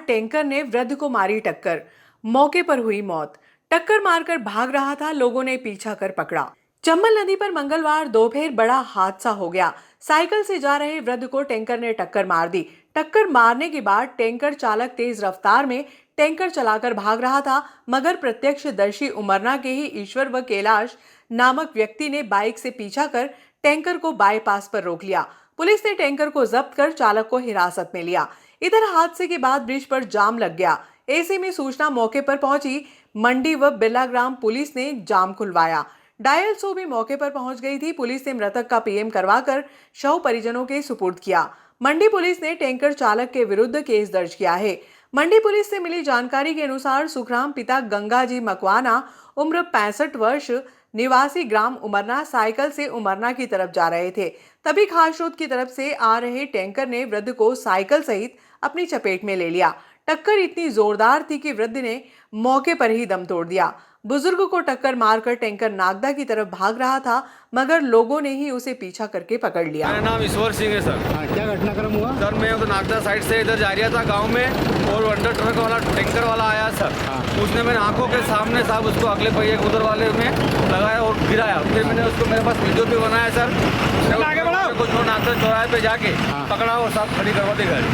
बाद टैंकर ने वृद्ध को मारी टक्कर, मौके पर हुई मौत। टक्कर मारकर भाग रहा था, लोगों ने पीछा कर पकड़ा। चंबल नदी पर मंगलवार दोपहर बड़ा हादसा हो गया। साइकिल से जा रहे वृद्ध को टैंकर ने टक्कर मार दी। टक्कर मारने के बाद टैंकर चालक तेज रफ्तार में टैंकर चलाकर भाग रहा था, मगर प्रत्यक्षदर्शी उमरना के ही ईश्वर व कैलाश नामक व्यक्ति ने बाइक से पीछा कर टैंकर को बाईपास पर रोक लिया। पुलिस ने टैंकर को जब्त कर चालक को हिरासत में लिया। इधर हादसे के बाद ब्रिज पर जाम लग गया। ऐसे में सूचना मौके पर पहुंची मंडी व बिल्लाग्राम पुलिस ने जाम खुलवाया। डायल 100 भी मौके पर पहुंच गई थी। पुलिस ने मृतक का पीएम करवाकर शव परिजनों के सुपुर्द किया। मंडी पुलिस ने टैंकर चालक के विरुद्ध केस दर्ज किया है। मंडी पुलिस से मिली जानकारी के अनुसार सुखराम पिता गंगाजी मकवाना, उम्र 65 वर्ष, निवासी ग्राम उमरना, साइकिल से उमरना की तरफ जा रहे थे। तभी खासरोद की तरफ से आ रहे टैंकर ने वृद्ध को साइकिल सहित अपनी चपेट में ले लिया। टक्कर इतनी जोरदार थी कि वृद्ध ने मौके पर ही दम तोड़ दिया। बुजुर्ग को टक्कर मारकर टैंकर नागदा की तरफ भाग रहा था, मगर लोगों ने ही उसे पीछा करके पकड़ लिया। मेरा नाम ईश्वर सिंह है सर। क्या घटनाक्रम हुआ सर मैं तो नागदा साइड से इधर जा रहा था गांव में, और अंडर ट्रक वाला टैंकर वाला आया सर। उसने मेरे आंखों के सामने साहब उसको अगले पहिए के उधर वाले में लगाया और गिराया। फिर मैंने उसको, मेरे पास वीडियो भी बनाया सर। कुछ नागदा चौराहे पे जाके पकड़ा और साहब खड़ी करवा दी गाड़ी,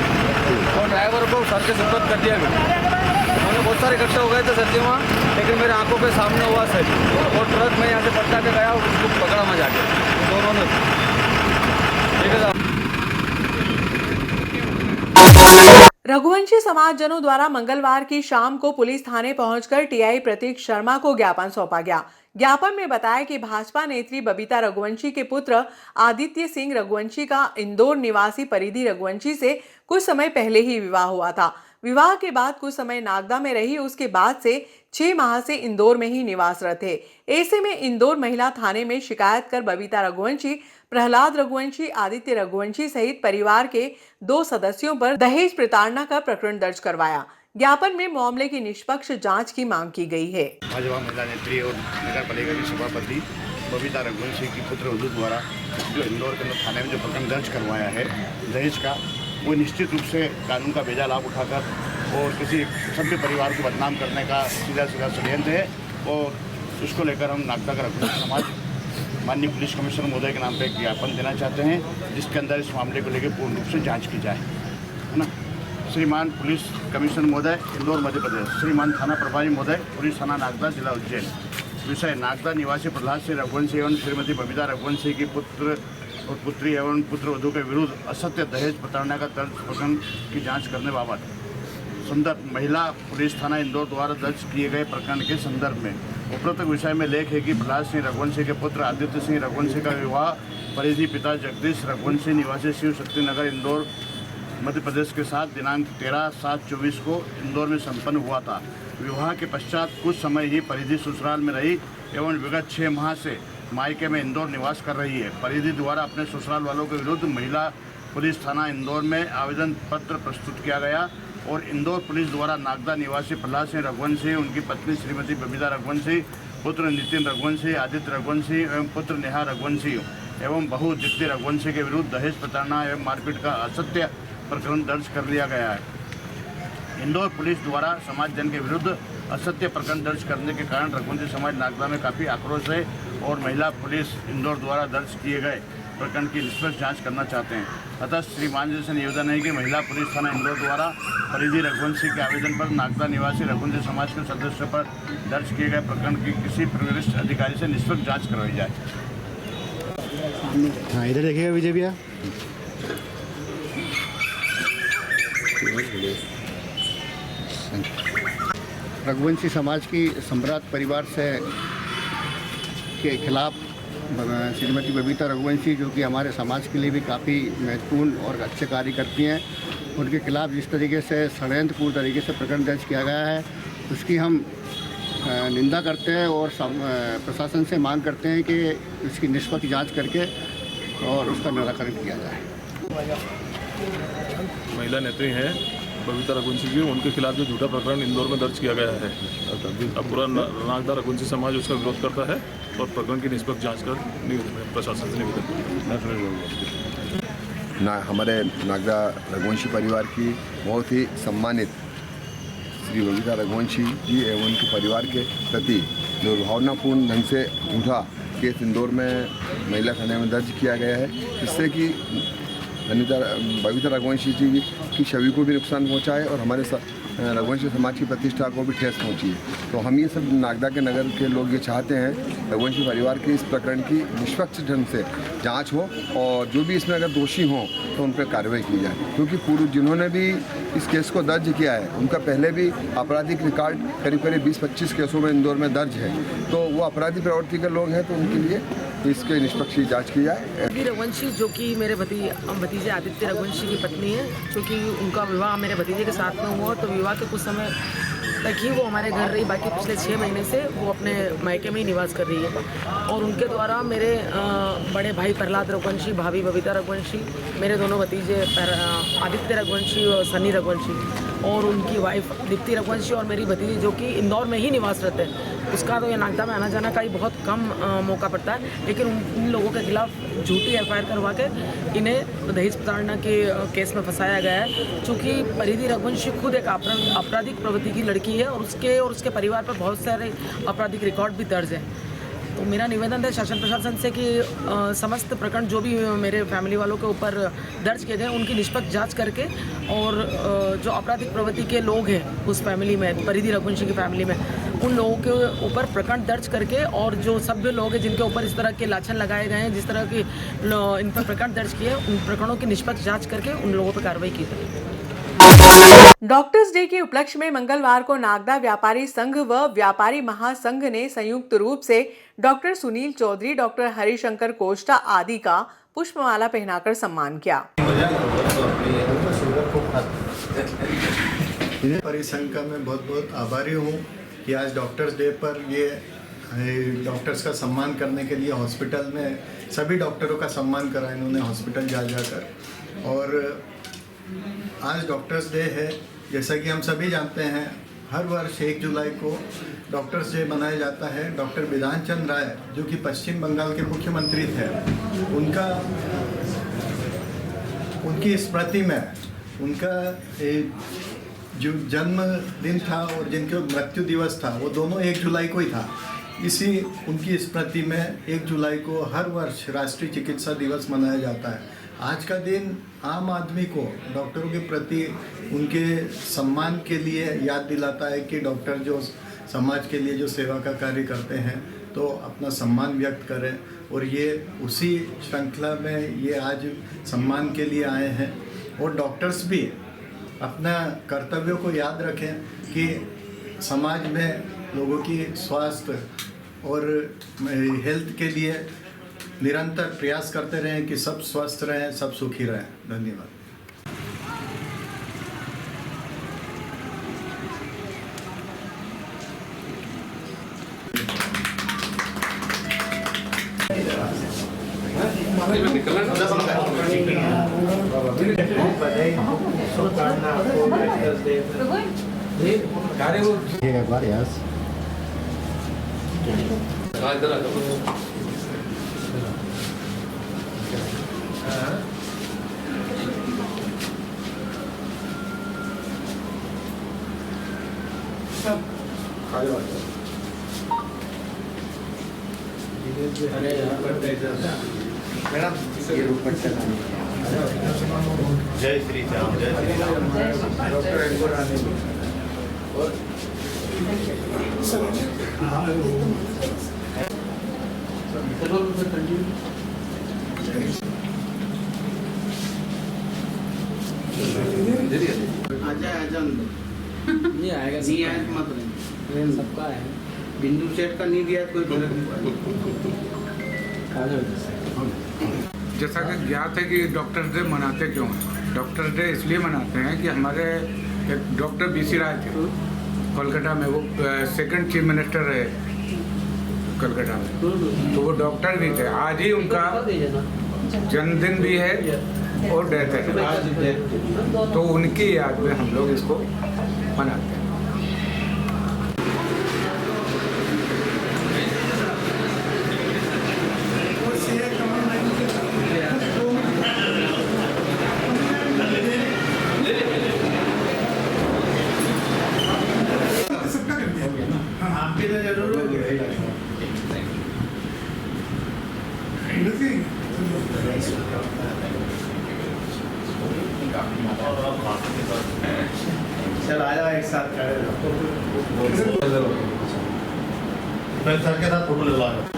और ड्राइवर को सर के सुपुर्द कर दिया। उन्होंने बहुत सारे इकट्ठे हो गए थे सर जी वहाँ, लेकिन मेरे आंखों के सामने हुआ सर, और ट्रक में यहाँ से पलटा के गया और उसको पकड़ा मैं जाके दोनों ने। ठीक है साहब। रघुवंशी समाजजनों द्वारा मंगलवार की शाम को पुलिस थाने पहुंचकर टीआई प्रतीक शर्मा को ज्ञापन सौंपा गया। ज्ञापन में बताया कि भाजपा नेत्री बबीता रघुवंशी के पुत्र आदित्य सिंह रघुवंशी का इंदौर निवासी परिधि रघुवंशी से कुछ समय पहले ही विवाह हुआ था। विवाह के बाद कुछ समय नागदा में रही, उसके बाद से 6 माह से इंदौर में ही निवासरत थे। ऐसे में इंदौर महिला थाने में शिकायत कर बबीता रघुवंशी, प्रहलाद रघुवंशी, आदित्य रघुवंशी सहित परिवार के 2 सदस्यों पर दहेज प्रताड़ना का प्रकरण दर्ज करवाया। ज्ञापन में मामले की निष्पक्ष जांच की मांग की गई है। भाजपा महिला नेत्री और नगर पालिका की सभापति बबीता रघुवंशी की पुत्र वधू द्वारा जो इंदौर के थाने में जो प्रकरण दर्ज करवाया है दहेज का, वो निश्चित रूप से कानून का बेजा लाभ उठाकर और किसी सभ्य परिवार को बदनाम करने का सीधा षड्यंत्र है, और उसको लेकर हम नागदा का रघुवंशी समाज माननीय पुलिस कमिश्नर महोदय के नाम पर एक ज्ञापन देना चाहते हैं, जिसके अंदर इस मामले को लेकर पूर्ण रूप से जाँच की जाए, है ना। श्रीमान पुलिस कमिश्नर महोदय इंदौर मध्य प्रदेश, श्रीमान थाना प्रभारी महोदय पुलिस थाना नागदा जिला उज्जैन। विषय नागदा निवासी प्रहलाद सिंह रघुवंशी एवं श्रीमती बबीता रघुवंशी की पुत्र और पुत्री एवं पुत्र वधू के विरुद्ध असत्य दहेज प्रताड़ना का दर्ज प्रकरण की जांच करने बाबत संदर्भ महिला पुलिस थाना इंदौर द्वारा दर्ज किए गए प्रकरण के संदर्भ में उपरोक्त विषय में लेख है कि प्रहलाद सिंह रघुवंशी के पुत्र आदित्य सिंह रघुवंशी का विवाह परिधि पिता जगदीश रघुवंशी निवासी शिव शक्ति नगर इंदौर मध्य प्रदेश के साथ दिनांक 13/7/24 को इंदौर में संपन्न हुआ था। विवाह के पश्चात कुछ समय ही परिधि ससुराल में रही एवं विगत 6 माह से मायके में इंदौर निवास कर रही है। परिधि द्वारा अपने ससुराल वालों के विरुद्ध महिला पुलिस थाना इंदौर में आवेदन पत्र प्रस्तुत किया गया, और इंदौर पुलिस द्वारा नागदा निवासी प्रहलाद सिंह रघुवंशी, उनकी पत्नी श्रीमती बबीता रघुवंशी, पुत्र नितिन रघुवंशी, आदित्य रघुवंशी एवं पुत्र नेहा रघुवंशी एवं बहू दीप्ति रघुवंशी के विरुद्ध दहेज प्रताड़ना एवं मारपीट का असत्य प्रकरण दर्ज कर लिया गया है। इंदौर पुलिस द्वारा समाज जन के विरुद्ध असत्य प्रकरण दर्ज करने के कारण रघुवंशी समाज नागदा में काफ़ी आक्रोश है, और महिला पुलिस इंदौर द्वारा दर्ज किए गए प्रकरण की निष्पक्ष जांच करना चाहते हैं। अतः श्रीमान जी से निवेदन है कि महिला पुलिस थाना इंदौर द्वारा परिधि रघुवंशी के आवेदन पर नागदा निवासी रघुवंशी समाज के सदस्यों पर दर्ज किए गए प्रकरण की किसी वरिष्ठ अधिकारी से निष्पक्ष जाँच करवाई जाए। हाँ, इधर देखिएगा विजय भैया। रघुवंशी समाज की सम्राट परिवार से के खिलाफ श्रीमती बबीता रघुवंशी, जो कि हमारे समाज के लिए भी काफ़ी महत्वपूर्ण और अच्छे कार्य करती हैं, उनके खिलाफ जिस तरीके से षड्यंत्रपूर्ण तरीके से प्रकरण दर्ज किया गया है, उसकी हम निंदा करते हैं और प्रशासन से मांग करते हैं कि इसकी निष्पक्ष जांच करके और उसका निराकरण किया जाए। महिला नेत्री हैं बबीता रघुवंशी जी, उनके खिलाफ जो झूठा प्रकरण इंदौर में दर्ज किया गया है, अब पूरा नागदा रघुवंशी समाज उसका विरोध करता है और प्रकरण की निष्पक्ष जांच कर प्रशासन से निवेदन हमारे नागदा रघुवंशी परिवार की बहुत ही सम्मानित श्री बबीता रघुवंशी जी एवं उनके परिवार के प्रति दुर्भावनापूर्ण ढंग से झूठा केस इंदौर में महिला थाने में दर्ज किया गया है, जिससे कि बबीता रघुवंशी जी की छवि को भी नुकसान पहुंचा है और हमारे रघुवंशी समाज की प्रतिष्ठा को भी ठेस पहुंची है। तो हम ये सब नागदा के नगर के लोग ये चाहते हैं रघुवंशी परिवार के इस प्रकरण की निष्पक्ष ढंग से जांच हो और जो भी इसमें अगर दोषी हों तो उन पर कार्रवाई की जाए, क्योंकि पूर्व जिन्होंने भी इस केस को दर्ज किया है उनका पहले भी आपराधिक रिकॉर्ड करीब करीब 20-25 केसों में इंदौर में दर्ज है। तो वो अपराधी प्रवृत्ति के लोग हैं, तो उनके लिए इसके निष्पक्ष जांच की जाए। रघुवंशी जो कि मेरे भतीजे आदित्य रघुवंशी की पत्नी है, क्योंकि उनका विवाह मेरे भतीजे के साथ में हुआ, तो विवाह के कुछ समय तक ही वो हमारे घर रही, बाकी पिछले 6 महीने से वो अपने मायके में ही निवास कर रही है। और उनके द्वारा मेरे बड़े भाई प्रहलाद रघुवंशी, भाभी बबीता रघुवंशी, मेरे दोनों भतीजे आदित्य रघुवंशी और सनी रघुवंशी और उनकी वाइफ दीप्ति रघुवंशी और मेरी भतीजी जो कि इंदौर में ही निवास रहते हैं, उसका तो ये नागदा में आना जाना का ही बहुत कम मौका पड़ता है। लेकिन उन लोगों के खिलाफ झूठी FIR करवा के इन्हें दहेज प्रताड़ना के केस में फंसाया गया है। चूँकि परिधि रघुवंशी खुद एक आपराधिक प्रवृत्ति की लड़की है और उसके परिवार पर बहुत सारे आपराधिक रिकॉर्ड भी दर्ज है। तो मेरा निवेदन है शासन प्रशासन से कि समस्त प्रकरण जो भी मेरे फैमिली वालों के ऊपर दर्ज किए गए उनकी निष्पक्ष जांच करके और जो आपराधिक प्रवृत्ति के लोग हैं उस फैमिली में, परिधि रघुवंशी की फैमिली में, उन लोगों के ऊपर प्रकरण दर्ज करके और जो सभ्य लोग हैं जिनके ऊपर इस तरह के लाछन लगाए गए हैं, जिस तरह की इन पर प्रकरण दर्ज किए, उन प्रकरणों की निष्पक्ष जाँच करके उन लोगों पर कार्रवाई की जाए। डॉक्टर्स डे के उपलक्ष्य में मंगलवार को नागदा व्यापारी संघ व व्यापारी महासंघ ने संयुक्त रूप से डॉक्टर सुनील चौधरी, डॉक्टर हरिशंकर कोष्टा आदि का पुष्पमाला पहनाकर सम्मान किया। परिसंघ का मैं बहुत बहुत आभारी हूँ कि आज डॉक्टर्स डे पर ये डॉक्टर्स का सम्मान करने के लिए हॉस्पिटल में सभी डॉक्टरों का सम्मान करा इन्होंने हॉस्पिटल जा जाकर। और आज डॉक्टर्स डे है, जैसा कि हम सभी जानते हैं, हर वर्ष 1 जुलाई को डॉक्टर्स डे मनाया जाता है। डॉक्टर बिधान चंद्र राय जो कि पश्चिम बंगाल के मुख्यमंत्री थे, उनकी स्मृति में उनका जो जन्मदिन था और जिनके मृत्यु दिवस था वो दोनों 1 जुलाई को ही था। इसी उनकी स्मृति में 1 जुलाई को हर वर्ष राष्ट्रीय चिकित्सा दिवस मनाया जाता है। आज का दिन आम आदमी को डॉक्टरों के प्रति उनके सम्मान के लिए याद दिलाता है कि डॉक्टर जो समाज के लिए जो सेवा का कार्य करते हैं तो अपना सम्मान व्यक्त करें। और ये उसी श्रृंखला में ये आज सम्मान के लिए आए हैं। और डॉक्टर्स भी अपना कर्तव्यों को याद रखें कि समाज में लोगों की स्वास्थ्य और हेल्थ के लिए निरंतर प्रयास करते रहें कि सब स्वस्थ रहें, सब सुखी रहें। धन्यवाद। जय श्री राम, जय श्री राम। नहीं आएगा, नहीं आया तो मत रहे, सबका है। बिंदु सेट का नहीं दिया कोई फर्क नहीं पड़ेगा। जैसा कि ज्ञात है कि डॉक्टर्स डे मनाते क्यों हैं? डॉक्टर्स डे इसलिए मनाते हैं कि हमारे एक डॉक्टर BC राय थे कोलकाता में, वो 2nd चीफ मिनिस्टर रहे कोलकाता में, तो वो डॉक्टर भी थे। आज ही उनका जन्मदिन भी है और डेथ है, तो उनकी याद में हम लोग इसको मनाते हैं। सर आ जाओ एक साथ खड़े रहो। सर के साथ फोटो ले लो।